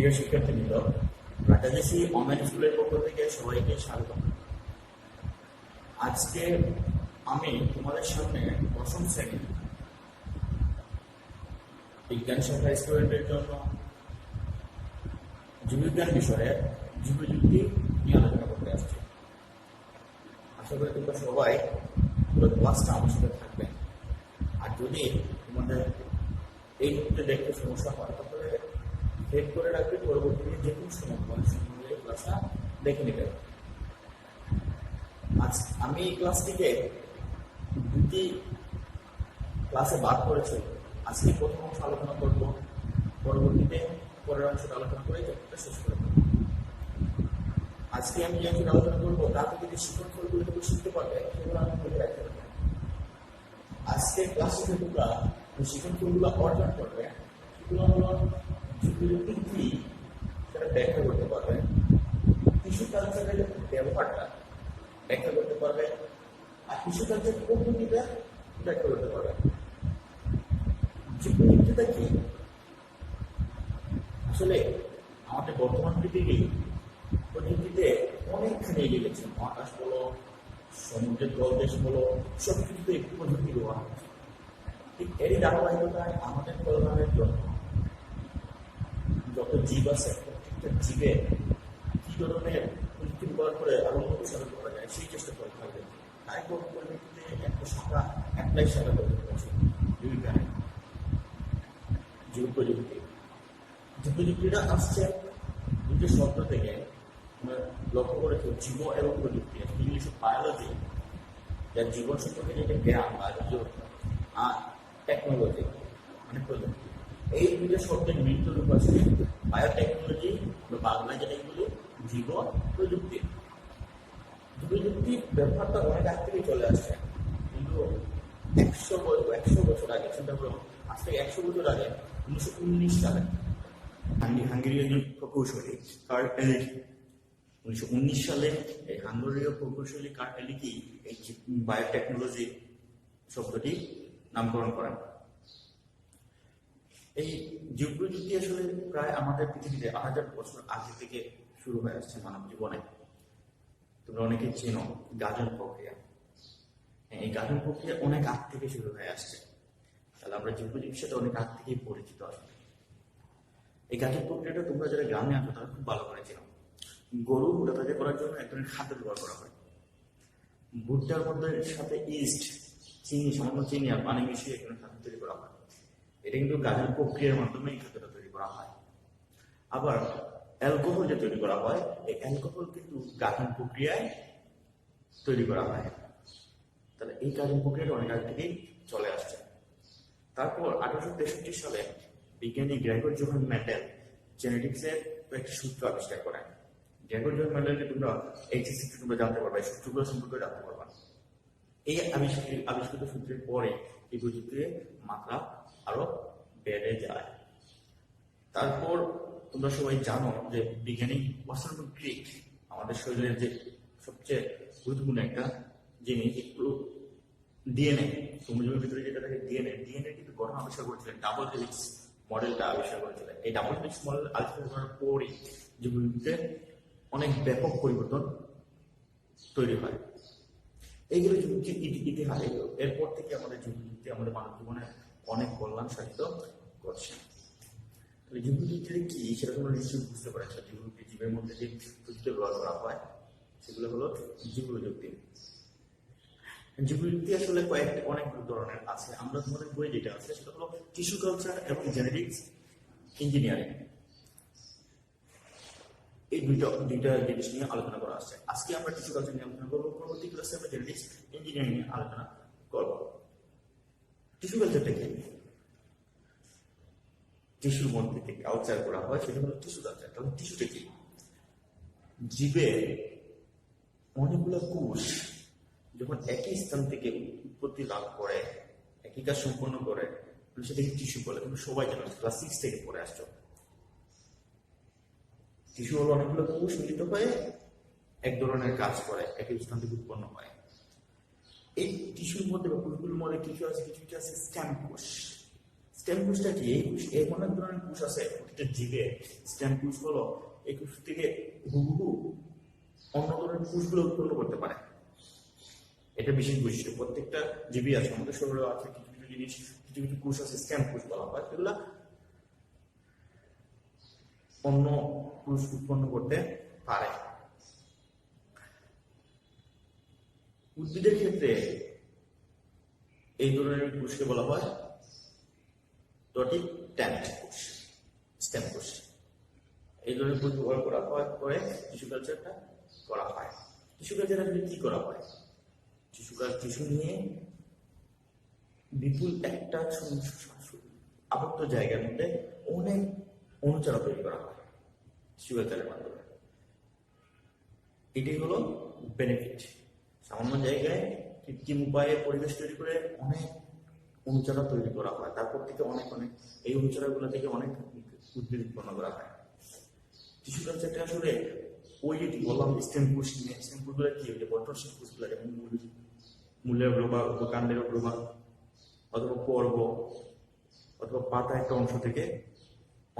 প্রিয় শিক্ষার্থীবৃন্দ, রাজাদেশি অনলাইন স্কুলের পক্ষ থেকে সবাইকে স্বাগত। আজকে আমি তোমাদের সামনে দশম শ্রেণী বিজ্ঞান শাখা স্টুডেন্টের জন্য জীববিজ্ঞান বিষয়ে জীবযুক্তি নিয়ে আলোচনা করতে আসছি। আশা করি তোমরা সবাই পুরো ক্লাসটা আমার সাথে থাকবেন। আর যদি তোমাদের এই মুহূর্তে দেখতে সমস্যা হয় তাহলে সেভ করে রাখবে, পরবর্তীতে যে কোনো সময় এই ক্লাসটা দেখে নেবে। আজ আমি এই ক্লাসটিকে দুটি ক্লাসে ভাগ করেছি। আজকে প্রথম অংশ আলোচনা করব, পরবর্তীতে পরের অংশটা আলোচনা করে চ্যাপ্টারটা শেষ করে দেবো। আজকে আমি যে অংশটা আলোচনা করবো তার থেকে যে শিক্ষণ ফলগুলো তুমি শিখতে পারবে সেগুলো আমি বলে রাখতে পারবো। আজকে ক্লাসে যে তোমরা শিক্ষণ ফলগুলো অর্জন করবে সেগুলো হলো জীবযুক্তি কি সেটা ব্যাখ্যা করতে পারবে, টিস্যু কালচারের ব্যবহারটা ব্যাখ্যা করতে পারবে, আর টিস্যু কালচার পদ্ধতিটা ব্যাখ্যা করতে পারবে। জীবযুক্তিটা কি? আসলে আমাদের বর্তমান পৃথিবী প্রযুক্তিতে অনেকখানি এগিয়ে গেছে। মহাকাশ বলো, সমুদ্রের তলদেশ বলো, সব কিছুতে প্রযুক্তি ব্যবহার হচ্ছে। ঠিক এরই ধারাবাহিকতায় আমাদের কল্যাণের জন্য যত জীব আছে প্রত্যেকটা জীবে কি ধরনের প্রযুক্তি ব্যবহার করে আরো অনুসরণ করা যায় সেই চেষ্টা করে থাকবে। তাই পরিপ্রেক্ষিতে একটা শাখা অ্যাপ্লাই শাখা করতে পারছে জীববিজ্ঞানে জীব প্রযুক্তি। জীবপ্রযুক্তিটা আসছে দুটো শব্দ থেকে। আমরা লক্ষ্য করেছি জীব এবং প্রযুক্তি, ইংলিশে বায়োলজি, যার জীবন সম্পর্কে যেটা জ্ঞান বায়োলজি, আর টেকনোলজি মানে প্রযুক্তি। এই দুটো শব্দের মিলিত রূপ আছে বায়োটেকনোলজি, বাংলায় যেটা বলি জীব প্রযুক্তি। প্রযুক্তির ব্যবহারটা অনেক আগ থেকে চলে আসছে, কিন্তু 100 বছর আগে, চিন্তা করো আজ থেকে 100 বছর আগে 1919 সালে হাঙ্গেরিয়ান প্রকৌশলী কার্ল এলিকি 1919 সালে এই হাঙ্গেরীয় প্রকৌশলী কার্ল এলিকি এই বায়োটেকনোলজি শব্দটি নামকরণ করেন। এই জীব প্রযুক্তি আসলে প্রায় আমাদের পৃথিবীতে 8000 বছর আগে থেকে শুরু হয়ে আসছে মানব জীবনে। তোমরা অনেকে চেনো গাজন প্রক্রিয়া। এই গাজন প্রক্রিয়া অনেক আগ থেকে শুরু হয়ে আসছে, তাহলে আমরা জীব প্রযুক্তির সাথে অনেক আগ থেকেই পরিচিত আসলে। এই গাজন প্রক্রিয়াটা তোমরা যারা গ্রামে আসো তারা খুব ভালো করে চেনো। গরু মোটাতাজা করার জন্য এক ধরনের খাদ্য ব্যবহার করা হয়। ভুট্টার মধ্যে সাথে ইস্ট, চিনি, সামান্য চিনি আর পানি মিশিয়ে এক ধরনের খাদ্য তৈরি করা হয়। এটা কিন্তু গাজন প্রক্রিয়ার মাধ্যমে এই খাদ্যটা তৈরি করা হয়। আবার অ্যালকোহল যে তৈরি করা হয়, এই অ্যালকোহল কিন্তু গাজন প্রক্রিয়ায় তৈরি করা হয়। তাহলে এই গাজন প্রক্রিয়াটা অনেক আগে থেকেই চলে আসছে। তারপর 1863 সালে বিজ্ঞানী গ্রেগর জোহান মেন্ডেল জেনেটিক্সের একটি সূত্র আবিষ্কার করেন। গ্রেগর জোহান মেন্ডেলকে তোমরা এইচএসসি তোমরা জানতে পারবে, এই সূত্রগুলো সম্পর্কে জানতে পারবা। এই আবিষ্কৃত সূত্রের পরে এই প্রযুক্তির মাত্রা আরো বেড়ে যায়। তারপর তোমরা সবাই জানো যে বিজ্ঞানী ওয়াটসন ক্রিক আমাদের শরীরের যে সবচেয়ে গুরুত্বপূর্ণ একটা জিনিস, একটু ডিএনএ, ক্রোমোজোমের ভিতরে যেটা থাকে ডিএনএ কিন্তু গঠন আবিষ্কার করেছিলেন, ডাবল হেলিক্স মডেলটা আবিষ্কার করেছিলেন। এই ডাবল হেলিক্স মডেল আবিষ্কার করার পরই জীববিজ্ঞানীতে অনেক ব্যাপক পরিবর্তন তৈরি হয়। এইগুলো ইতিহাস। এরপর থেকে আমাদের জীববিজ্ঞানী আমাদের মানব জীবনে অনেক কল্যাণ সাধিত করছে। তাহলে জীববিজ্ঞানী কি সেটা তোমরা নিশ্চয়ই বুঝতে পারছো। জীবের মধ্যে যে প্রযুক্তি ব্যবহার করা হয় সেগুলো হলো জীব প্রযুক্তি। জীববিজ্ঞানী আসলে অনেক ধরনের আছে। আমরা তোমাদের বই যেটা আছে সেটা হলো টিস্যু কালচার এবং জেনেটিক্স ইঞ্জিনিয়ারিং। এই দুইটা জিনিস নিয়ে আলোচনা করা আছে। আজকে আমরা টিস্যু কালচার নিয়ে আলোচনা করবো, পরবর্তী ক্লাসে আমরা জেনেটিক্স ইঞ্জিনিয়ারিং নিয়ে আলোচনা করবো। টিস্যু কালচারটা কি? টিস্যুর মধ্যে থেকে কালচার করা হয় সেটা হলো টিস্যু কালচার। তাহলে টিস্যুটা কি? জীবে অনেকগুলো কোষ যখন একই স্থান থেকে উৎপত্তি লাভ করে, একই কাজ সম্পন্ন করে, সেটাকে টিস্যু বলে। তুমি সবাই জানো, ক্লাস 6 থেকে পড়ে আসছো। টিস্যু হলো অনেকগুলো কোষ মিলিত হয়ে এক ধরনের কাজ করে, একই স্থান থেকে উৎপন্ন হয়। এই টিস্যুর মধ্যে বা কোষগুলোর মধ্যে কিছু আছে স্টেম কোষ। স্টেম কোষটা কি? এই কোষ এমন এক ধরনের কোষ আছে প্রতিটা জীবে। স্টেম কোষ হলো এই কোষ থেকে হুবহু অন্য ধরনের কোষগুলো উৎপন্ন করতে পারে। এটা বিশেষ বৈশিষ্ট্য। প্রত্যেকটা জীবী আছে, আমাদের শরীরে আছে কিছু কিছু জিনিস, কিছু কিছু কোষ আছে স্টেম কোষ বলা হয়, সেগুলা অন্য কোষ উৎপন্ন করতে পারে। উদ্ভিদের ক্ষেত্রে এই ধরনের কোষকে বলা হয় ডটিক ট্যান্ট কোষ, স্টেম কোষ। এই ধরনের কোষ ব্যবহার করা হয় করে টিস্যু কালচারটা করা হয়। টিস্যু কালচার আসলে কি করা হয়? টিস্যু নিয়ে বিপুল একটা আবদ্ধ জায়গার মধ্যে অনেক অনুচারা তৈরি করা হয় টিস্যু কালচারের মাধ্যমে। এটাই হলো বেনিফিট। সামান্য জায়গায় কৃত্রিম উপায়ে পরিবেশ তৈরি করে অনেক অনুচারা তৈরি করা হয়, তারপর থেকে অনেক এই অনুচারাগুলো থেকে অনেক উদ্ভিদ উৎপন্ন করা হয়। টিস্যু কালচারটা আসলে ওই যে বললাম স্টেম কোষ নিয়ে, স্টেম কোষগুলো কি ওই যে বর্ধনশীল কোষগুলো, যেমন মূলের প্রভাব অথবা কাণ্ডের প্রভাব অথবা পর্ব অথবা পাতা একটা অংশ থেকে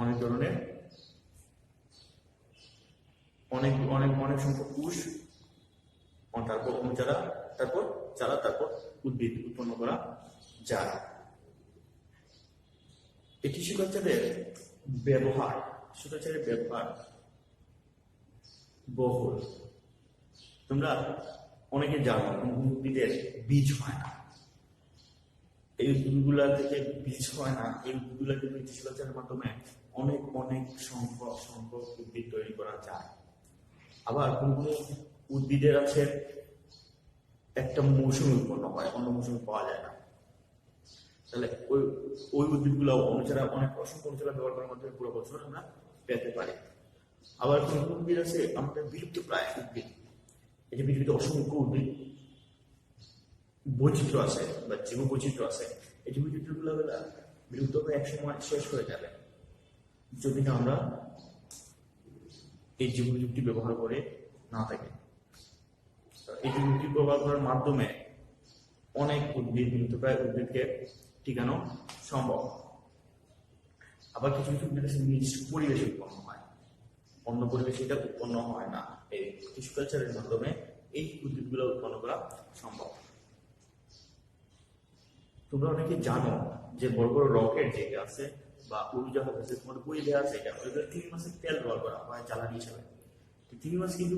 অনেক ধরনের অনেক অনেক অনেক সংখ্যক কোষ, তারপর অনুচারা, তারপর চারা, তারপর উদ্ভিদ উৎপন্ন করা যায়। এই টিস্যু কালচারের ব্যবহার বহুল। তোমরা অনেকে জানো উদ্ভিদের বীজ হয় না, এই উদ্ভিদগুলা থেকে বীজ হয় না। এই উদ্ভিদগুলা কিন্তু টিস্যু কালচারের মাধ্যমে অনেক অনেক সংখ্যক উদ্ভিদ তৈরি করা যায়। আবার কোন কোন উদ্ভিদের আছে একটা মৌসুমে উৎপন্ন হয়, অন্য মৌসুমে পাওয়া যায় না, তাহলে ওই উদ্ভিদগুলো অনুচারা অসংখ্য অনুচারা ব্যবহার করার মাধ্যমে পুরো বছর আমরা পেতে পারি। আবার কোন কোন উদ্ভিদ আছে আমাদের বিলুপ্ত প্রায় উদ্ভিদ, এই যে পৃথিবীতে অসংখ্য উদ্ভিদ বৈচিত্র্য আছে বা জীব বৈচিত্র্য আছে, এই জীব বৈচিত্র্যগুলো বিলুপ্ত হয়ে একসময় শেষ হয়ে যাবে যদি না আমরা এই জীব প্রযুক্তি ব্যবহার করে না থাকি। এই জীব প্রযুক্তি ব্যবহার করার মাধ্যমে অনেক উদ্ভিদ বিলুপ্তপ্রায় উদ্ভিদকে টিকানো সম্ভব। আবার কিছু কিছু উদ্ভিদ নির্দিষ্ট পরিবেশে উৎপন্ন হয়, অন্য পরিবেশে এটা উৎপন্ন হয় না। এই টিস্যু কালচারের মাধ্যমে এই উদ্ভিদগুলো উৎপন্ন করা সম্ভব। তোমরা অনেকে জানো যে বড় বড় রকেট যেটা আছে বা উড়োজাহাজ আছে, তোমার বই দেওয়া আছে, এটা 3 মাসের তেল ব্যবহার করা হয় জ্বালানি হিসাবে। 3 মাস কিন্তু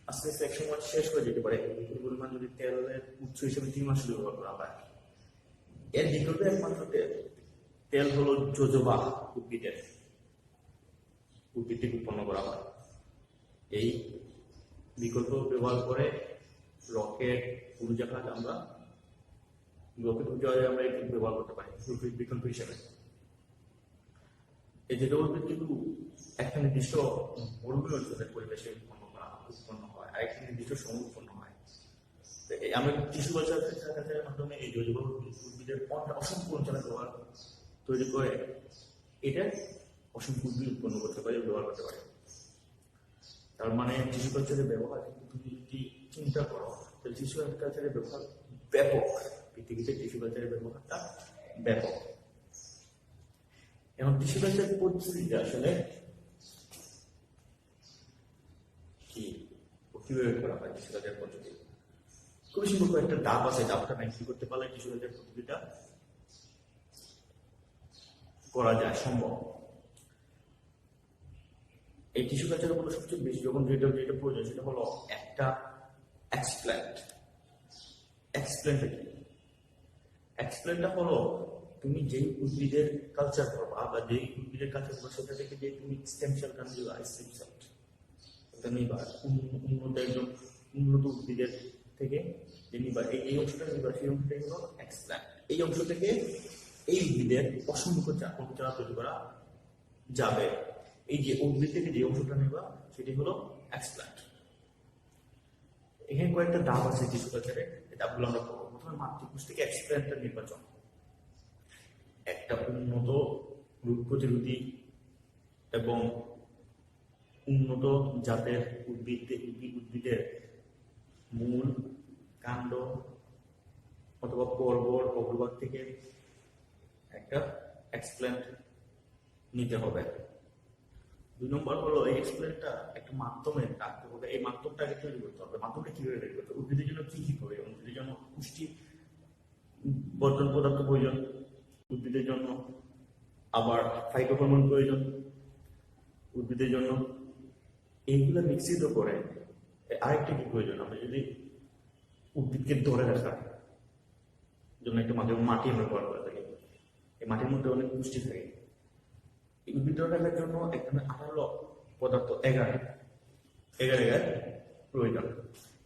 আস্তে আস্তে একসময় শেষ হয়ে যেতে পারে পরিমাণ যদি তেলের উৎস হিসেবে 3 মাস ব্যবহার করা হয়। এর বিকল্প একমাত্র তেল হলো জোজোবা উদ্ভিদ থেকে উৎপন্ন করা হয়। এই বিকল্প ব্যবহার করে রকেট উড়োজাহাজ আমরা ব্যবহার করতে পারি বিকল্প হিসেবে। এই যে উদ্ভিদ কিন্তু একটা নির্দিষ্ট মরুভূমি অঞ্চলের পরিবেশে উৎপন্ন হয়, আর একটা নির্দিষ্ট সময় উৎপন্ন হয়। আমরা টিস্যু কালচারের মাধ্যমে এই জৈব উদ্ভিদের অসংখ্য অঞ্চলের ব্যবহার তৈরি করে এটা অসংখ্য উদ্ভিদ উৎপন্ন করতে পারি, ব্যবহার করতে পারি। তার মানে টিস্যু কালচারের ব্যবহার কিন্তু তুমি যদি চিন্তা করো তাহলে টিস্যু কালচারের ব্যবহার ব্যাপক। পৃথিবীতে টিস্যু কালচারের ব্যবহারটা ব্যাপক। এবং টিস্যু কালচার পদ্ধতিটা আসলে কিভাবে করা হয়? টিস্যু কালচার পদ্ধতি খুবই সম্ভব একটা ধাপ আছে, ধাপটা ম্যানেজ করতে পারলে টিস্যু কালচার পদ্ধতিটা করা যায়, সম্ভব। এই টিস্যু কালচারের মধ্যে সবচেয়ে বেশি যখন যেটা প্রয়োজন সেটা হলো একটা এক্সপ্ল্যান্ট। এক্সপ্ল্যান্টটা হলো তুমি যেই উদ্ভিদের কালচার করবা বা যেই উদ্ভিদের কালচার করবা সেটা থেকে যে তুমি স্টেম সেলটা নিবা, স্টেম সেল এটা নিবা উন্নত একদম উন্নত উদ্ভিদের থেকে যে নিবা, এই অংশটা নিবা, সেই অংশটাই হলো এক্সপ্ল্যান্ট। এই অংশ থেকে এই উদ্ভিদের অসংখ্য চারা তৈরি করা যাবে। এই যে উদ্ভিদ থেকে যে অংশটা নেবা সেটি হলো এক্সপ্ল্যান্ট। এখানে কয়েকটা ধাপ আছে টিস্যু কালচারে, এই ধাপগুলো আমরা করবো। প্রথমে মাতৃকোষ থেকে এক্সপ্ল্যান্টের নির্বাচন, একটা উন্নত রোগ প্রতিরোধী এবং উন্নত জাতের উদ্ভিদের মূল, কাণ্ড অথবা পর্বর অগ্রভাগ থেকে একটা এক্সপ্লেন নিতে হবে। 2 নম্বর হলো এই এক্সপ্লেনটা একটা মাধ্যমে রাখতে হবে, এই মাধ্যমটাকে তৈরি করতে হবে। মাধ্যমটা কিভাবে তৈরি করতে হবে, উদ্ভিদের জন্য কি কি প্রয়োজন, উদ্ভিদের জন্য পুষ্টি বর্ধন পদার্থ প্রয়োজন, উদ্ভিদের জন্য আবার ফাইটোহরমোন প্রয়োজন, উদ্ভিদের জন্য এইগুলো মিশ্রিত করে আরেকটা কি প্রয়োজন, আমরা যদি উদ্ভিদকে ধরে রাখার জন্য একটা মাঝে মাটি আমরা ব্যবহার করে থাকি, এই মাটির মধ্যে অনেক পুষ্টি থাকে, এই উদ্ভিদ ধরে রাখার জন্য একদম আঠালো পদার্থ এগার প্রয়োজন।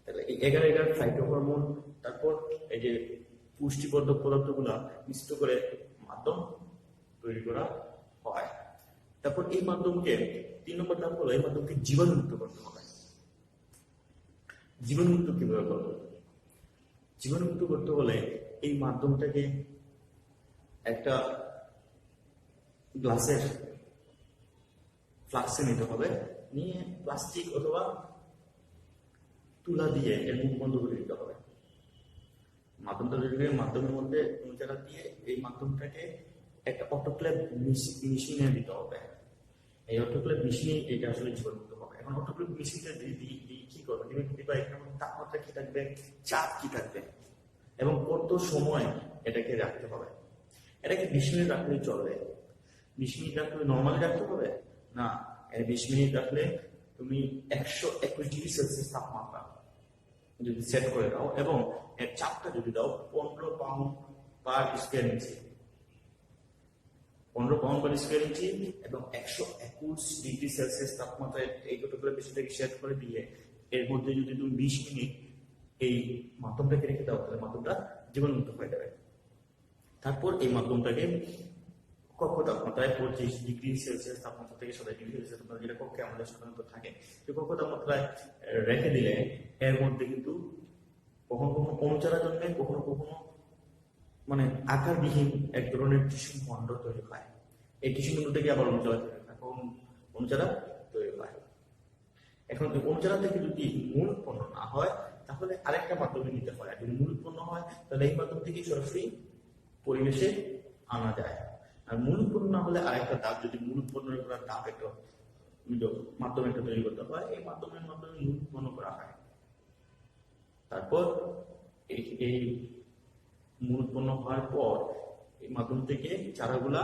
তাহলে এই এগার ফাইটোহরমোন, তারপর এই যে পুষ্টিবর্ধক পদার্থগুলা মিশ্রিত করে মাধ্যম তৈরি করা হয়। তারপর এই মাধ্যমকে 3 নম্বর ধাপ হলো এই মাধ্যমকে জীবাণুমুক্ত করতে হবে। জীবাণুমুক্ত কিভাবে করবো, জীবাণুমুক্ত করতে হলে এই মাধ্যমটাকে একটা গ্লাসের ফ্লাক্সে নিতে হবে, নিয়ে প্লাস্টিক অথবা তুলা দিয়ে এর মুখ বন্ধ করে দিতে হবে। মাধ্যমটা মাধ্যমের মধ্যে অনুচারা দিয়ে এই মাধ্যমটাকে একটা অটোক্লেভ মেশিনে দিতে হবে। এই অটোক্লেভ মেশিনে এটা আসলে জীবাণুমুক্ত হবে। এখন অটোক্লেভ মেশিনটা কি করবে, দিবা এখানে তাপমাত্রা কি থাকবে, চাপ কি থাকবে এবং কত সময় এটাকে রাখতে হবে। এটাকে 20 মিনিট রাখলে চলবে। 20 মিনিট রাখলে নর্মালি রাখতে হবে না, 20 মিনিট রাখলে তুমি 121 ডিগ্রি সেলসিয়াস তাপমাত্রা যদি সেট করে দাও এবং এর চাপটা যদি দাও 15 পাউন্ড পার স্কয়ার ইঞ্চি, 15 পাউন্ড পার স্কয়ার ইঞ্চি এবং 121 ডিগ্রি সেলসিয়াস তাপমাত্রায় এই কতগুলো বিষয়টাকে সেট করে দিয়ে এর মধ্যে যদি তুমি 20 মিনিট এই মাধ্যমটাকে রেখে দাও তাহলে মাধ্যমটা জীবাণুমুক্ত হয়ে যাবে। তারপর এই মাধ্যমটাকে কক্ষ তাপমাত্রায় 25 ডিগ্রি সেলসিয়াস তাপমাত্রা থেকে 27 ডিগ্রি সেলসিয়াস তাপমাত্রা, যেটা কক্ষে আমাদের সাধারণত থাকে, সেই কক্ষ তাপমাত্রায় রেখে দিলে এর মধ্যে কিন্তু কখনো কখনো অনুচারা জন্মে, কখনো কখনো মানে আকারবিহীন এক ধরনের টিস্যু খণ্ড তৈরি হয়। এই টিস্যু খণ্ড থেকে আবার অনুচারা তৈরি হয়, অনুচারা তৈরি হয়। এখন অনুচারা থেকে যদি মূল উৎপন্ন না হয় তাহলে আরেকটা মাধ্যমে নিতে হয়, আর যদি মূল উৎপন্ন হয় তাহলে এই মাধ্যম থেকে সরাসরি পরিবেশে আনা যায়। আর মূল উৎপন্ন না হলে আরেকটা ধাপ, যদি মূল উৎপন্নের করার ধাপ একটা মাধ্যম একটা তৈরি করতে হয়, এই মাধ্যমের মাধ্যমে মূল উৎপন্ন করা হয়। তারপর এই মূল উৎপন্ন হওয়ার পর এই মাধ্যম থেকে চারাগুলা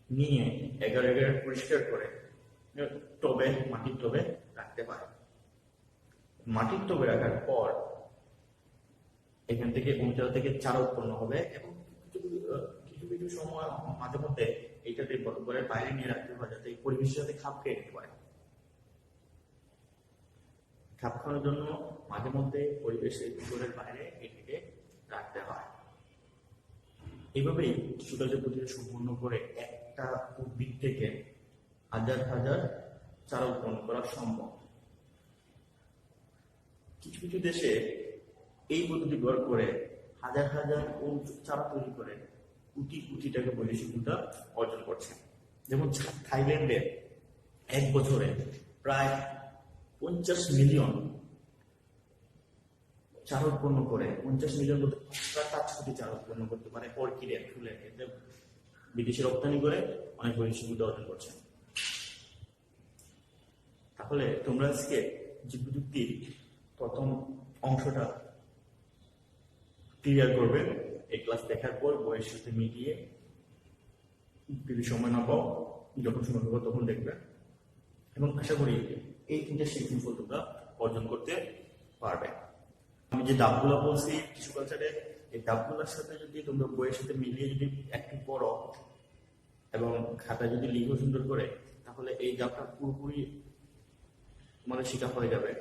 নিয়ে এগার পরিষ্কার করে টবে, মাটির টবে রাখতে হয়। মাটির টবে রাখার পর এখান থেকে অনুচারা থেকে চারা উৎপন্ন হবে এবং কিছু কিছু সময় মাঝে মধ্যে এইটাতে ঘরের বাইরে নিয়ে রাখতে হয় যাতে এই পরিবেশের সাথে খাপ খেয়ে নিতে পারে। খাপ খাওয়ানোর জন্য মাঝে মধ্যে পরিবেশের ঘরের বাইরে এটাকে রাখতে হয়। এইভাবেই কৃষিকার্য প্রক্রিয়া সম্পূর্ণ করে একটা উদ্ভিদ থেকে হাজার হাজার চারা উৎপন্ন করা সম্ভব। কিছু কিছু দেশে এই পদ্ধতি ব্যবহার করে হাজার হাজার চারা তৈরি করে কোটি টাকা বৈদেশিক মুদ্রা অর্জন করছে। যেমন থাইল্যান্ডে এক বছরে প্রায় 50 মিলিয়ন চারা উৎপন্ন করে, 50 মিলিয়ন বলতে প্রায় 5 কোটি চারা উৎপন্ন করতে পারে অর্কিডের ফুলের, এতে বিদেশে রপ্তানি করে অনেক বৈদেশিক মুদ্রা অর্জন করছে। তাহলে তোমরা আজকে জীব প্রযুক্তির প্রথম অংশটা ক্লিয়ার করবে। এই ক্লাস দেখার পর বইয়ের সাথে মিলিয়ে যদি সময় না পাও, যখন সময় পাবো তখন দেখবে এবং আশা করি এই 3টে শিক্ষণ ফল তোমরা অর্জন করতে পারবে। আমি যে ধাপগুলো বলছি টিস্যু কালচারে, এই ধাপগুলোর সাথে যদি তোমরা বইয়ের সাথে মিলিয়ে যদি একটু পড়ো এবং খাতা যদি লিখো সুন্দর করে, তাহলে এই ধাপটা পুরোপুরি তোমাদের শেখা হয়ে যাবে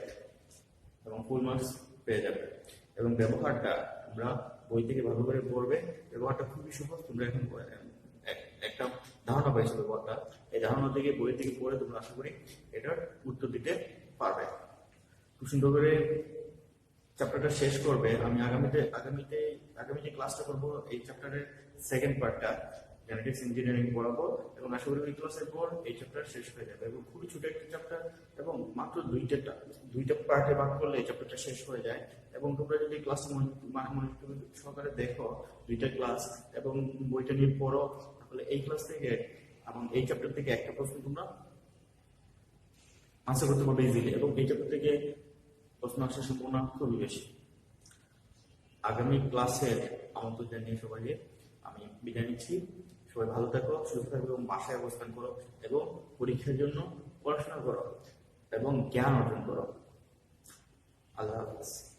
এবং ফুল মার্কস পেয়ে যাবে। এবং ব্যবহারটা তোমরা বই থেকে ভালো করে পড়বে। ব্যবহারটা খুবই সহজ, তোমরা এখন একটা ধারণা পাইছো ব্যবহারটা, এই ধারণা থেকে বই থেকে পড়ে তোমরা আশা করি এটার উত্তর দিতে পারবে। খুব সুন্দর করে চ্যাপ্টারটা শেষ করবে। আমি আগামী যে ক্লাসটা করবো এই চ্যাপ্টারের সেকেন্ড পার্টটা জেনেটিক্স ইঞ্জিনিয়ারিং পড়াবো এবং আশা করি এই ক্লাসের পর এই চ্যাপ্টার শেষ হয়ে যাবে এবং খুবই ছোট একটা চ্যাপ্টার এবং মাত্র দুইটা পার্টে ভাগ করলে এই চ্যাপ্টারটা শেষ হয়ে যায়। এবং তোমরা যদি ক্লাস সহকারে দেখো 2টা ক্লাস এবং বইটা নিয়ে পড়ো, তাহলে এই ক্লাস থেকে এবং এই চ্যাপ্টার থেকে একটা প্রশ্ন তোমরা আনসার করতে পারবে ইজিলি, এবং এই চ্যাপ্টার থেকে প্রশ্ন আসার সম্ভাবনা খুবই বেশি। আগামী ক্লাসের আমন্ত্রণ জানিয়ে সবাইকে আমি বিদায় নিচ্ছি। সবাই ভালো থাকো, সুস্থ থাকো এবং বাসায় অবস্থান করো এবং পরীক্ষার জন্য পড়াশোনা করো এবং জ্ঞান অর্জন করো। আল্লাহ হাফিজ।